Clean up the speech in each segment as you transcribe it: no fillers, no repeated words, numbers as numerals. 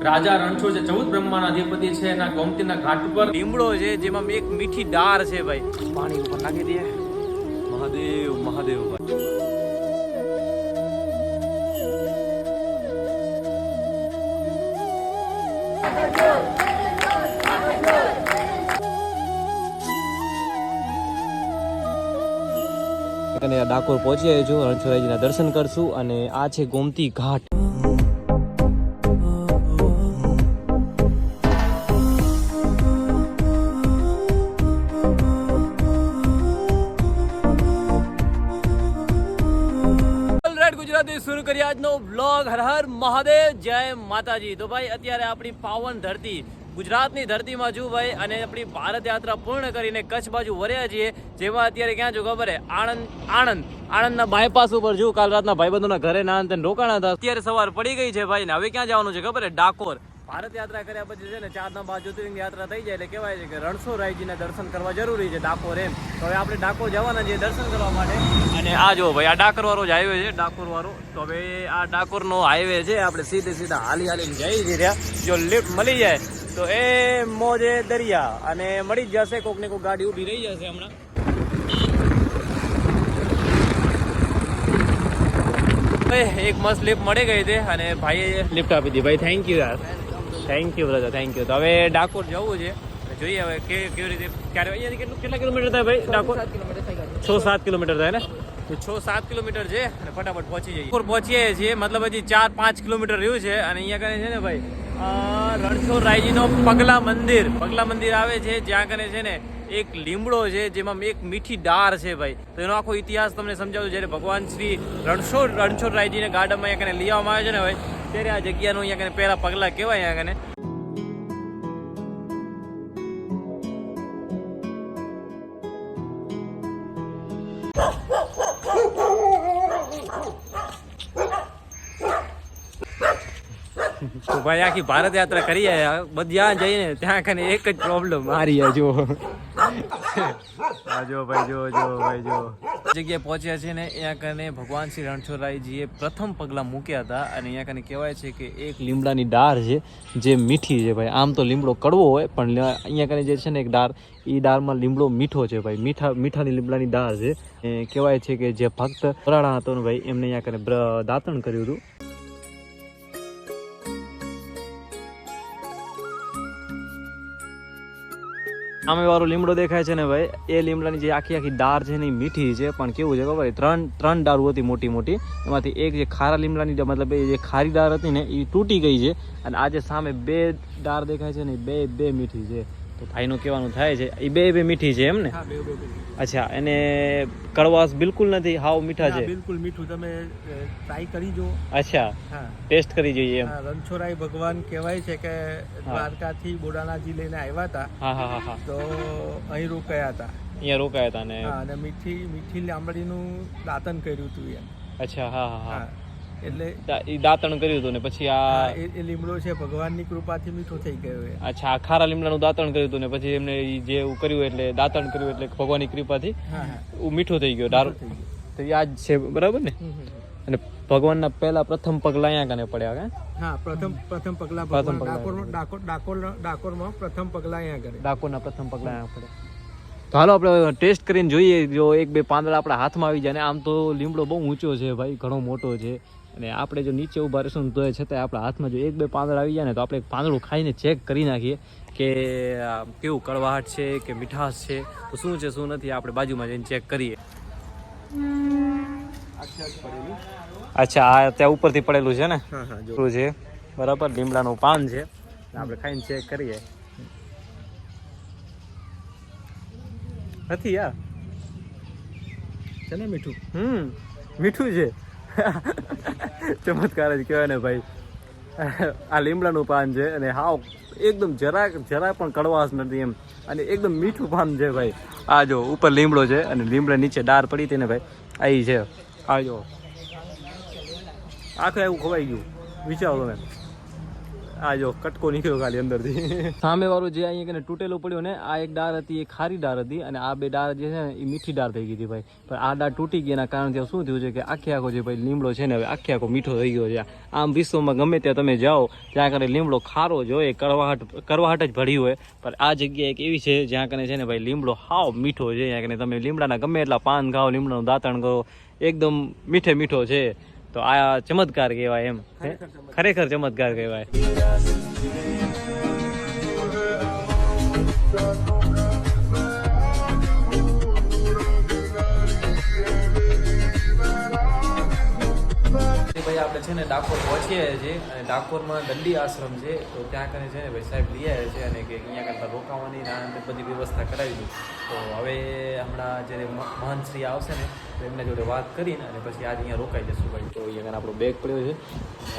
રાજા રણછોડ જે 14 બ્રહ્માના અધિપતિ છે એના ગોમતીના ઘાટ પર લીમડો છે જેમાં એક મીઠી ડાર છે ભાઈ. પાણી ઉપર નાખી દે. મહાદેવ મહાદેવ ભાઈ. અને ડાકોર પહોંચી છું, રણછોડરાયજીના દર્શન કરશું અને આ છે ગોમતી ઘાટ. ગુજરાતી શરૂ કરીએ આજનો વ્લોગ. હર હર મહાદેવ, જય માતાજી. તો ભાઈ અત્યારે આપણી પાવન ધરતી ગુજરાતની ધરતીમાં છું ભાઈ, અને આપણી ભારત યાત્રા પૂર્ણ કરીને કચ્છ બાજુ વર્યા છીએ. જેમાં અત્યારે ક્યાં છું ખબર હે? આણંદના બાયપાસ ઉપર છું. કાલ રાતના ભાઈબંધોના ઘરે નાના રોકાણા હતા. અત્યારે સવાર પડી ગઈ છે ભાઈ, ને હવે ક્યાં જવાનું છે ખબર હે? ડાકોર. ભારત યાત્રા કર્યા પછી છે ને 4 ના 5 જ્યોતિર્લિંગ યાત્રા થઈ જાય એટલે કહેવાય છે કે રણછોડરાયજીના દર્શન કરવા જરૂરી છે ડાકોર એમ. તો હવે આપણે ડાકોર જવાના છીએ દર્શન કરવા માટે. અને આ જો ભાઈ, આ ડાકોર વાળો જ હાઈવે છે, ડાકોર વાળો. તો હવે આ ડાકોરનો હાઈવે છે, આપણે સીધા હાલીને જઈ રહ્યા. જો લિફ્ટ મળી જાય તો એ મોજે દરિયા, અને મળી જ જશે. કોક ને કોક ગાડી ઊભી રહી જશે હમણાં. એક મસ્ત લિફ્ટ મળી ગઈ હતી અને ભાઈએ લિફ્ટ આપી હતી ભાઈ. થેન્ક યુ યાર, thank you brother, thank you. તો હવે ડાકોર જવું છે, જોઈએ હવે કેવી રીતે ક્યારે. અહીંયાથી કેટલા કિલોમીટર થાય ભાઈ ડાકોર? 6-7 કિલોમીટર થાય ને. 6-7 કિલોમીટર છે અને ફટાફટ પહોંચી જઈએ. ડાકોર પહોંચીએ છીએ, મતલબ હજી 4-5 કિલોમીટર રહ્યું છે. અને અહીંયા કને છે ને ભાઈ રણછોડરાયજીનો પગલા મંદિર આવે છે, જ્યાં કને છે ને એક લીમડો છે જેમાં એક મીઠી ડાર છે ભાઈ. તો એનો આખો ઇતિહાસ તમને સમજાવું. જ્યારે ભગવાન શ્રી રણછોડરાયજીને ગાર્ડનમાં અહીંયા કને લઈ આવવામાં આવે છે ને ભાઈ, ત્યારે આ જગ્યાનું અહીંયા કને પહેલા પગલા કહેવાય. અહીંયા કને તો ભાઈ આખી ભારત યાત્રા કરી જ્યાં જઈને ત્યાં કને એક જ પ્રોબ્લેમ મારી જો ભાઈ જો જગ્યાએ પહોંચ્યા છે ને, અહીંયા કને ભગવાન શ્રી રણછોડરાયજીએ પ્રથમ પગલાં મૂક્યા હતા. અને અહીંયા કને કહેવાય છે કે એક લીમડાની ડાર છે જે મીઠી છે ભાઈ. આમ તો લીમડો કડવો હોય, પણ અહીંયા કને જે છે ને એક ડાર, એ ડારમાં લીમડો મીઠો છે ભાઈ. મીઠાની લીમડાની ડાર છે. કહેવાય છે કે જે ભક્ત પરાણા હતો ને ભાઈ, એમને અહીંયા કને દાતણ કર્યું હતું. સામે વાળો લીમડો દેખાય છે ને ભાઈ, એ લીમડાની જે આખી ડાર છે ને એ મીઠી છે. પણ કેવું છે ખબર? ત્રણ ડાળો હતી મોટી. એમાંથી એક જે ખારા લીમડાની મતલબ એ જે ખારી ડાર હતી ને એ તૂટી ગઈ છે. અને આજે સામે 2 ડાર દેખાય છે ને, બે મીઠી છે. તો ભાઈનું કહેવાનું થાય છે એ બે મીઠી છે એમ ને? અચ્છા, એને કડવાશ બિલકુલ નથી, હાવ મીઠા છે? બિલકુલ મીઠું. તમે ટ્રાય કરી જો. અચ્છા, ટેસ્ટ કરી જોઈએ એમ. રણછોડરાય ભગવાન કહેવાય છે કે દ્વારકાથી બોડાનાજી લઈને આવ્યા હતા. હા. તો અહીં રોકાયા હતા. અહીંયા રોકાયા હતા ને. અને મીઠી લાંબડીનું દાતન કર્યું હતું એમ. અચ્છા, હા. એટલે એ દાતણ કર્યું હતું ને પછી આ એ લીમડો છે ભગવાનની કૃપાથી મીઠો થઈ ગયો. અચ્છા, આ ખારા લીમડાનું દાતણ કર્યું હતું ને પછી એમને જે કર્યું એટલે દાતણ કર્યું એટલે ભગવાનની કૃપાથી મીઠો થઈ ગયો ડારો. તો એ આજ છે બરાબર ને? અને ભગવાનના પહેલા પ્રથમ પગલા અહીંયા કને પડ્યા કે? હા, પ્રથમ પગલા ડાકોરમાં પ્રથમ પગલા અહીંયા કરે. ડાકોરના પ્રથમ પગલા અહીંયા પડે. તો હાલો આપણે ટેસ્ટ કરીને જોઈએ. જો 1-2 પાંદડા આપણા હાથમાં આવી જાય ને. આમ તો લીમડો બહુ ઊંચો છે ભાઈ, ઘણો મોટો છે. અને આપણે જો નીચે ઊભા રહીશું તો છતાં આપણા હાથમાં જો 1-2 પાંદડા આવી જાય ને, તો આપણે એક પાંદડું ખાઈને ચેક કરી નાખીએ કે કેવું કડવાહટ છે કે મીઠાશ છે, તો શું છે શું નથી. આપણે બાજુમાં જઈને ચેક કરીએ. અચ્છા, આ ત્યાં ઉપરથી પડેલું છે ને? શું છે બરાબર? લીમડાનું પાન છે. આપણે ખાઈને ચેક કરીએ. નથી યાર, છે ને મીઠું. મીઠું છે. ચમત્કાર જ કહેવાય ને ભાઈ. આ લીમડાનું પાન છે અને હાવ એકદમ જરા પણ કડવાશ નથી એમ, અને એકદમ મીઠું પાન છે ભાઈ. આ જો ઉપર લીમડો છે અને લીમડા નીચે ડાર પડી હતી ને ભાઈ, આ છે. આ જો આખું એવું ખવાઈ ગયું. વિચારો તમે. આ જો કટકો નીકળ્યો ખાલી અંદરથી. સામે વાળું જે અહીંયા તૂટેલું પડ્યું ને, આ એક ડાળ હતી, એ ખારી ડાળ હતી, અને આ બે ડાળ જે છે ને એ મીઠી ડાળ થઈ ગઈ હતી ભાઈ. પણ આ ડાળ તૂટી ગઈ એના કારણે શું થયું છે કે આખો જે ભાઈ લીમડો છે ને હવે આખો મીઠો થઈ ગયો છે. આમ વિશ્વમાં ગમે ત્યાં તમે જાઓ ત્યાં કરે લીમડો ખારો જ હોય, કરવાહટ જ ભરી હોય, પણ આ જગ્યા એક એવી છે જ્યાં કને છે ને ભાઈ લીમડો હાવ મીઠો છે. ત્યાં કને તમે લીમડાના ગમે એટલા પાન ખાઓ, લીમડાનું દાંતણ કરો, એકદમ મીઠો છે. તો આ ચમત્કાર કહેવાય, એમ ખરેખર ચમત્કાર કહેવાય. ભાઈ આપણે છે ને ડાકોર પહોંચીએ છીએ, અને ડાકોરમાં દંડી આશ્રમ છે, તો ત્યાં કને છે ને ભાઈ સાહેબ લઈ આવ્યા છે, અને કે અહીંયા કરતાં રોકાવાની બધી વ્યવસ્થા કરાવી દીધી. તો હવે હમણાં જ્યારે મહંતશ્રી આવશે ને તો એમના જોડે વાત કરીને અને પછી આજે અહીંયા રોકાઈ જશું ભાઈ. તો અહીંયા આપણો બેગ પડ્યો છે,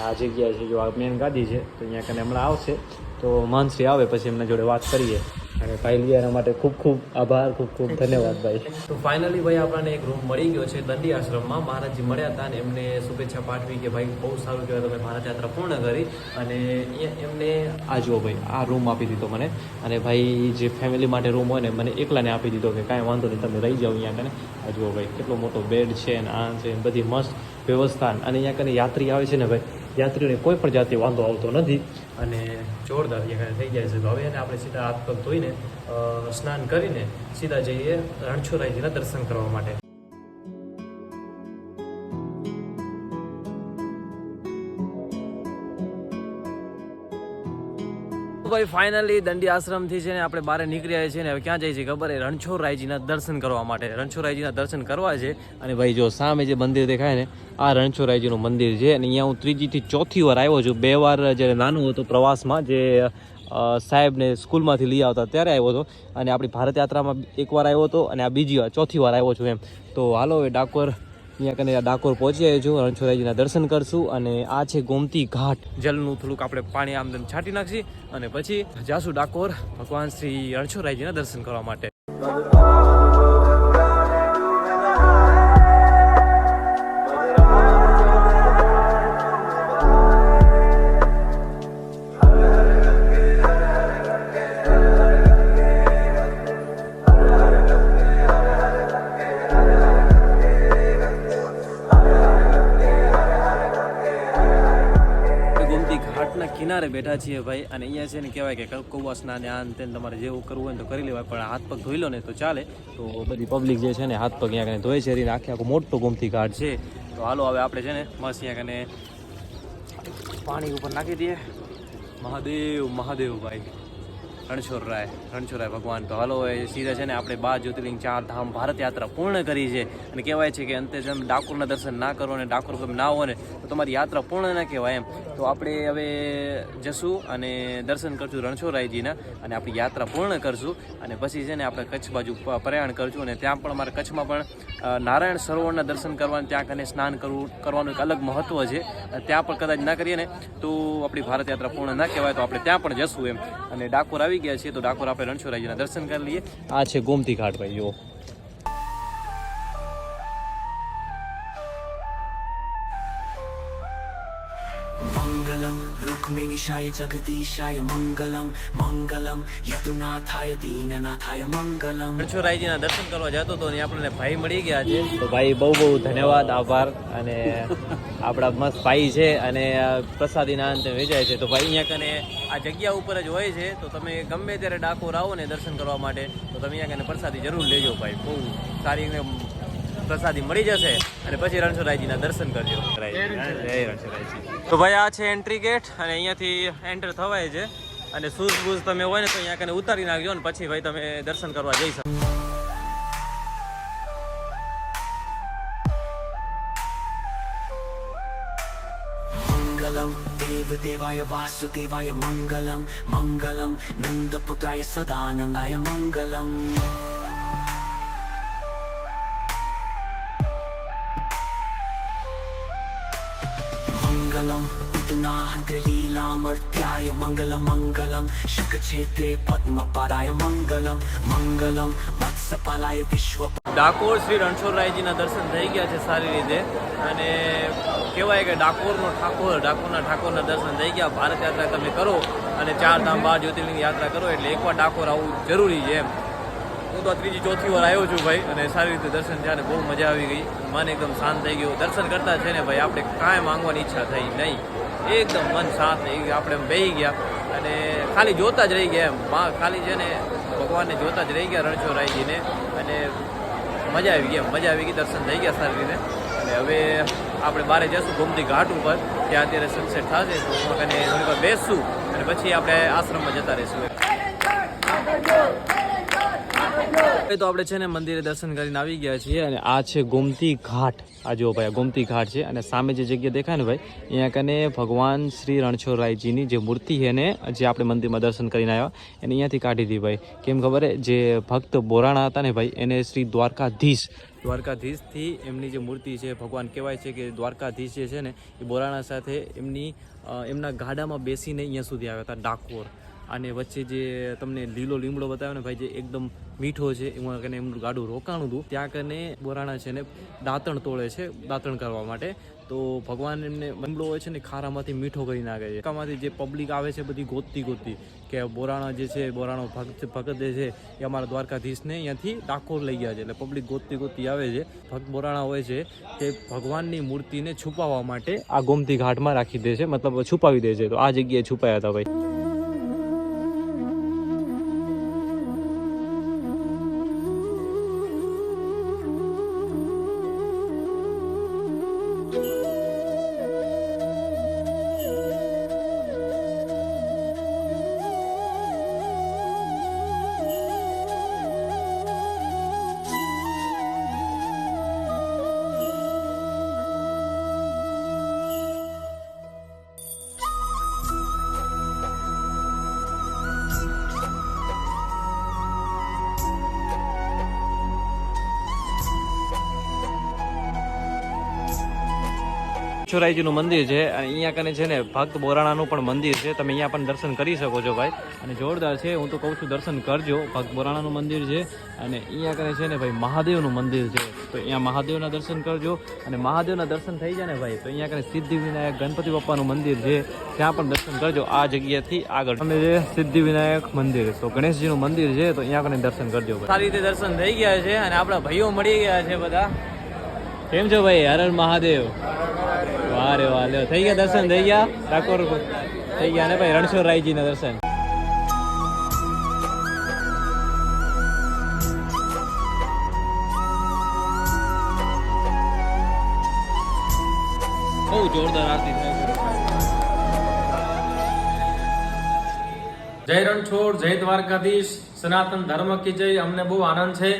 આ જગ્યા છે, જો આ મેન ગાદી છે, તો અહીંયા કને હમણાં આવશે, તો મહંતશ્રી આવે પછી એમના જોડે વાત કરીએ. અને ભાઈ લઈ એના માટે ખૂબ ખૂબ આભાર, ખૂબ ધન્યવાદ ભાઈ. તો ફાઇનલી ભાઈ આપણને એક રૂમ મળી ગયો છે દંડી આશ્રમમાં. મહારાજજી મળ્યા હતા અને એમને શુભેચ્છા પાઠવી કે ભાઈ બહુ સારું કહેવાય તમે ભારત યાત્રા પૂર્ણ કરી. અને એમને આ જુઓ ભાઈ આ રૂમ આપી દીધો મને, અને ભાઈ જે ફેમિલી માટે રૂમ હોય ને મને એકલાને આપી દીધો કે કાંઈ વાંધો નહીં તમે રહી જાઓ અહીંયા કને. આ જુઓ ભાઈ કેટલો મોટો બેડ છે અને આ છે, બધી મસ્ત વ્યવસ્થા. અને અહીંયા કને યાત્રી આવે છે ને ભાઈ, યાત્રીઓને કોઈ પણ જાતિ વાંધો આવતો નથી અને જોરદાર અહીંયા થઈ જાય છે. તો હવે એને આપણે સીધા હાથ પગ ધોઈને સ્નાન કરીને સીધા જઈએ રણછોડરાયજીના દર્શન કરવા માટે. ભાઈ ફાઇનલી દંડી આશ્રમથી છે ને આપણે બહાર નીકળ્યા છીએ ને હવે ક્યાં જઈએ છીએ ખબર? રણછોડરાયજીના દર્શન કરવા માટે. રણછોડરાયજીના દર્શન કરવા છે. અને ભાઈ જો સામે જે મંદિર દેખાય ને આ રણછોડરાયજીનું મંદિર છે. અને અહીંયા હું 3જી થી 4થી વાર આવ્યો છું. 2 વાર જ્યારે નાનું હતો પ્રવાસમાં, જે સાહેબને સ્કૂલમાંથી લઈ આવતા ત્યારે આવ્યો હતો, અને આપણી ભારત યાત્રામાં 1 વાર આવ્યો હતો, અને આ બીજી વાર 4થી વાર આવ્યો છું એમ. તો હાલો હવે ડાકોર અહીંયા કને ડાકોર પહોંચી આવ્યો છું, રણછોડરાયજીના દર્શન કરશું. અને આ છે ગોમતી ઘાટ. જલનું થોડુંક આપણે પાણી આમ છાંટી નાખશી અને પછી જાશું ડાકોર ભગવાન શ્રી રણછોડરાયજીના દર્શન કરવા માટે. કિનારે બેઠા છીએ ભાઈ, અને અહીંયા છે ને કહેવાય કે કૌવા સ્નાન આન તેન તમારે જેવું કરવું હોય ને તો કરી લેવાય, પણ હાથ પગ ધોઈ લો ને તો ચાલે. તો બધી પબ્લિક જે છે ને હાથ પગ અહીંયા કને ધોઈ છે, અને આખો મોટો ગોમતી ઘાટ છે. તો હાલો હવે આપણે છે ને મસ્ત અહીંયા કને પાણી ઉપર નાખી દઈએ. મહાદેવ ભાઈ રણછોડરાય ભગવાન. તો હાલો હવે સીધા છે ને આપણે 12 જ્યોતિર્લિંગ 4 ધામ ભારત યાત્રા પૂર્ણ કરી છે. અને કહેવાય છે કે અંતે જેમ ડાકોરના દર્શન ના કરો ને ડાકોર તમે ના હો ને તો તમારી યાત્રા પૂર્ણ ના કહેવાય એમ. તો આપણે હવે જશું અને દર્શન કરશું રણછોડરાયજીના, અને આપણી યાત્રા પૂર્ણ કરશું. અને પછી છે ને આપણે કચ્છ બાજુ પ્રયાણ કરશું. અને ત્યાં પણ અમારે કચ્છમાં પણ નારાયણ સરોવરના દર્શન કરવાનું, ત્યાં કને સ્નાન કરવાનું એક અલગ મહત્વ છે. ત્યાં પણ કદાચ ના કરીએ ને તો આપણી ભારત યાત્રા પૂર્ણ ના કહેવાય. તો આપણે ત્યાં પણ જશું એમ. અને ડાકોર આવી ગયા છીએ તો ડાકોર આપણે રણછોડરાયજીના દર્શન કરી લઈએ. આ છે ગોમતી ઘાટ ભાઈ, જુઓ. મંગલમ રૂક્મિણીશાય જગદીશાય મંગલમ મંગલમ યદુનાથાય દીનનાથાય મંગલમ. રણછોડરાયજીના દર્શન કરવા જતો હતો ને આપણને ભાઈ મળી ગયા છે. તો ભાઈ બહુ ધન્યવાદ, આભાર. અને આપણા મસ્ત ભાઈ છે અને પ્રસાદીના અંતે વેચાય છે. તો ભાઈ અહીંયા કને આ જગ્યા ઉપર જ હોય છે. તો તમે ગમે ત્યારે ડાકોર આવો ને દર્શન કરવા માટે તો તમે અહીંયા કને પ્રસાદી જરૂર લેજો ભાઈ. બહુ સારી પ્રસાદી મળી જશે. અને પછી રણછોડરાયજીના દર્શન કરજો. જય રણછોડરાયજી. તો ભાઈ આ છે એન્ટ્રી ગેટ, અને અહીંયાથી એન્ટર થવાય છે. અને શૂઝ બૂઝ તમે હોય ને તો અહીંયા કને ઉતારી નાખજો ને પછી ભાઈ તમે દર્શન કરવા જઈ શકો. મંગલમ દેવદેવાય વાસુદેવાય મંગલમ મંગલમ નંદપુત્રાય સદાનંદાય મંગલમ. મંગલમ ઉદનાહંત્રલીલામર્ત્યાય મંગલમ મંગલમ શિખક્ષેત્રે પદ્મપાદાય મંગલમ મંગલમ મત્સ્યપાલાય વિશ્વ. ડાકોર શ્રી રણછોડરાયજીના દર્શન થઈ ગયા છે સારી રીતે. અને કહેવાય કે ડાકોરના ઠાકોરના દર્શન થઈ ગયા. ભારત યાત્રા તમે કરો અને 4 ધામ 12 જ્યોતિર્લિંગ યાત્રા કરો એટલે એકવાર ડાકોર આવવું જરૂરી છે એમ. હું તો 3જી 4થી વાર આવ્યો છું ભાઈ, અને સારી રીતે દર્શન થયા અને બહુ મજા આવી ગઈ. મન એકદમ શાંત થઈ ગયું. દર્શન કરતા છે ને ભાઈ આપણે કાંઈ માંગવાની ઈચ્છા થઈ નહીં. એકદમ મન શાંત થઈ ગયું. આપણે એમ બેસી ગયા અને ખાલી જોતા જ રહી ગયા એમ. ખાલી છે ને ભગવાનને જોતા જ રહી ગયા રણછોડરાયજીને, અને મજા આવી ગઈ એમ. મજા આવી ગઈ, દર્શન થઈ ગયા સારી રીતે. અને હવે આપણે બહાર જઈશું ગોમતી ઘાટ ઉપર, ત્યાં અત્યારે સનસેટ થશે તો અને થોડી વાર બેસશું અને પછી આપણે આશ્રમમાં જતા રહીશું. તો આપણે છે ને મંદિરે દર્શન કરીને આવી ગયા છીએ અને આ છે ગોમતી ઘાટ. આ જો ભાઈ ગોમતી ઘાટ છે અને સામે જે જગ્યા દેખાય ને ભાઈ, અહીંયા કને ભગવાન શ્રી રણછોડરાયજીની જે મૂર્તિ છે ને, જે આપણે મંદિરમાં દર્શન કરીને આવ્યા એને અહીંયાથી કાઢી હતી ભાઈ. કેમ ખબર હે, જે ભક્ત બોરાણા હતા ને ભાઈ, એને શ્રી દ્વારકાધીશથી એમની જે મૂર્તિ છે, ભગવાન કહેવાય છે કે દ્વારકાધીશ જે છે ને એ બોરાણા સાથે એમના ગાડામાં બેસીને અહીંયા સુધી આવ્યા હતા ડાકોર. અને વચ્ચે જે તમને લીલો લીમડો બતાવ્યો ને ભાઈ, જે એકદમ મીઠો છે, એમાં કને એમનું ગાડું રોકાણું હતું. ત્યાં કને બોરાણા છે ને દાંતણ તોડે છે દાંતણ કરવા માટે. તો ભગવાન એમને લીમડો હોય છે ને ખારામાંથી મીઠો કરી નાખે છે. એમાંથી જે પબ્લિક આવે છે બધી ગોતતી કે બોરાણા જે છે, બોરાણો ભગત જે છે એ અમારા દ્વારકાધીશને અહીંયાથી ડાકોર લઈ ગયા છે. એટલે પબ્લિક ગોતતી આવે છે. ભક્ત બોરાણા હોય છે તે ભગવાનની મૂર્તિને છુપાવવા માટે આ ગોમતી ઘાટમાં રાખી દે છે, મતલબ છુપાવી દે છે. તો આ જગ્યાએ છુપાયા હતા ભાઈ. રણછોડરાયજીનું મંદિર છે અને અહીંયા કને છે ને ભક્ત બોરાણાનું પણ મંદિર છે. તમે અહીંયા પણ દર્શન કરી શકો છો ભાઈ, અને જોરદાર છે. હું તો કહું છું દર્શન કરજો. ભક્ત બોરાણાનું મંદિર છે અને અહીંયા કને છે ને ભાઈ મહાદેવનું મંદિર છે. તો અહીંયા મહાદેવના દર્શન કરજો. અને મહાદેવના દર્શન થઈ જાય ને ભાઈ, તો અહીંયા કને સિદ્ધિવિનાયક ગણપતિ બાપાનું મંદિર છે, ત્યાં પણ દર્શન કરજો. આ જગ્યાથી આગળ અમે જે સિદ્ધિવિનાયક મંદિર, તો ગણેશજીનું મંદિર છે, તો અહીંયા કને દર્શન કરજો. સારી રીતે દર્શન થઈ ગયા છે અને આપણા ભાઈઓ મળી ગયા છે બધા. કેમ છો ભાઈ? હર હર મહાદેવ. વાહ રે વાહ. લ્યો થઈ ગયા દર્શન, થઈ ગયા ડાકોર થઈ ગયા ને ભાઈ રણછોડરાયજીના દર્શન. બહુ જોરદાર આરતી થાય છે. જય રણછોડ, જય દ્વારકાધીશ, સનાતન ધર્મ કી જય. અમને બહુ આનંદ છે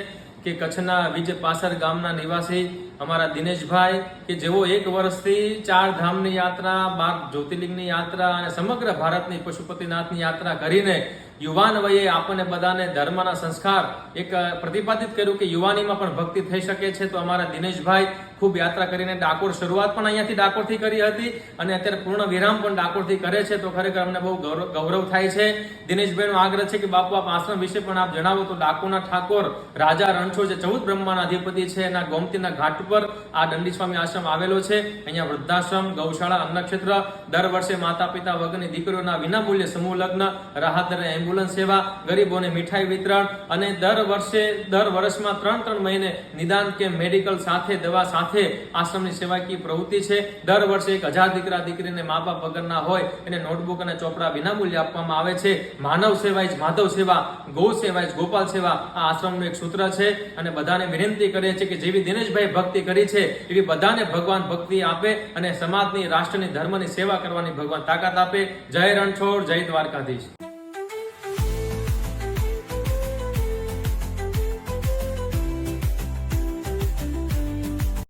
કે કચ્છના વિજય પાસર ગામના નિવાસી અમારા દિનેશભાઈ, કે જેઓ 1 વર્ષથી 4 ધામની યાત્રા, 12 જ્યોતિર્લિંગની યાત્રા અને સમગ્ર ભારતની પશુપતિનાથની યાત્રા કરીને યુવાન વયે આપણને બધાને ધર્મના સંસ્કાર એક પ્રતિપાદિત કર્યું કે યુવાનીમાં પણ ભક્તિ થઈ શકે છે. તો અમારા દિનેશભાઈ ખૂબ યાત્રા કરીને ડાકોર, શરૂઆત પણ અહીંયાથી ડાકોરથી કરી હતી અને અત્યારે પૂર્ણ વિરામ પણ ડાકોરથી કરે છે. તો ખરેખર અમને બહુ ગૌરવ થાય છે. દિનેશભાઈનો આગ્રહ છે કે બાપુ આપ આશ્રમ વિશે પણ આપ જણાવો. તો ડાકોરના ઠાકોર રાજા રણછોડ, જે 14 બ્રહ્માના અધિપતિ છે, એના ગોમતીના ઘાટ પર આ દંડી સ્વામી આશ્રમ આવેલો છે. અહીંયા વૃદ્ધાશ્રમ, ગૌશાળા, અન્નક્ષેત્ર, દર વર્ષે માતા પિતા વગરની દીકરીઓના વિનામૂલ્ય સમૂહ લગ્ન, રાહત દરે એમ્બ્યુલન્સ સેવા, ગરીબોને મીઠાઈ વિતરણ અને દર વર્ષમાં 3 મહિને નિદાન કે મેડિકલ સાથે, દવા સાથે આશ્રમની સેવાકીય પ્રવૃત્તિ છે. દર વર્ષે 1000 દીકરા દીકરીને મા બાપ વગરના હોય એને નોટબુક અને ચોપડા વિનામૂલ્ય આપવામાં આવે છે. માનવ સેવા જ માધવ સેવા, ગૌ સેવા જ ગોપાલ સેવા આ આશ્રમનું એક સૂત્ર છે. અને બધાને વિનંતી કરે છે કે જેવી દિનેશભાઈ ભક્તિ કરી છે એવી બધાને ભગવાન ભક્તિ આપે અને સમાજની, રાષ્ટ્રની, ધર્મની સેવા કરવાની ભગવાન તાકાત આપે. જય રણછોડ, જય દ્વારકાધીશ.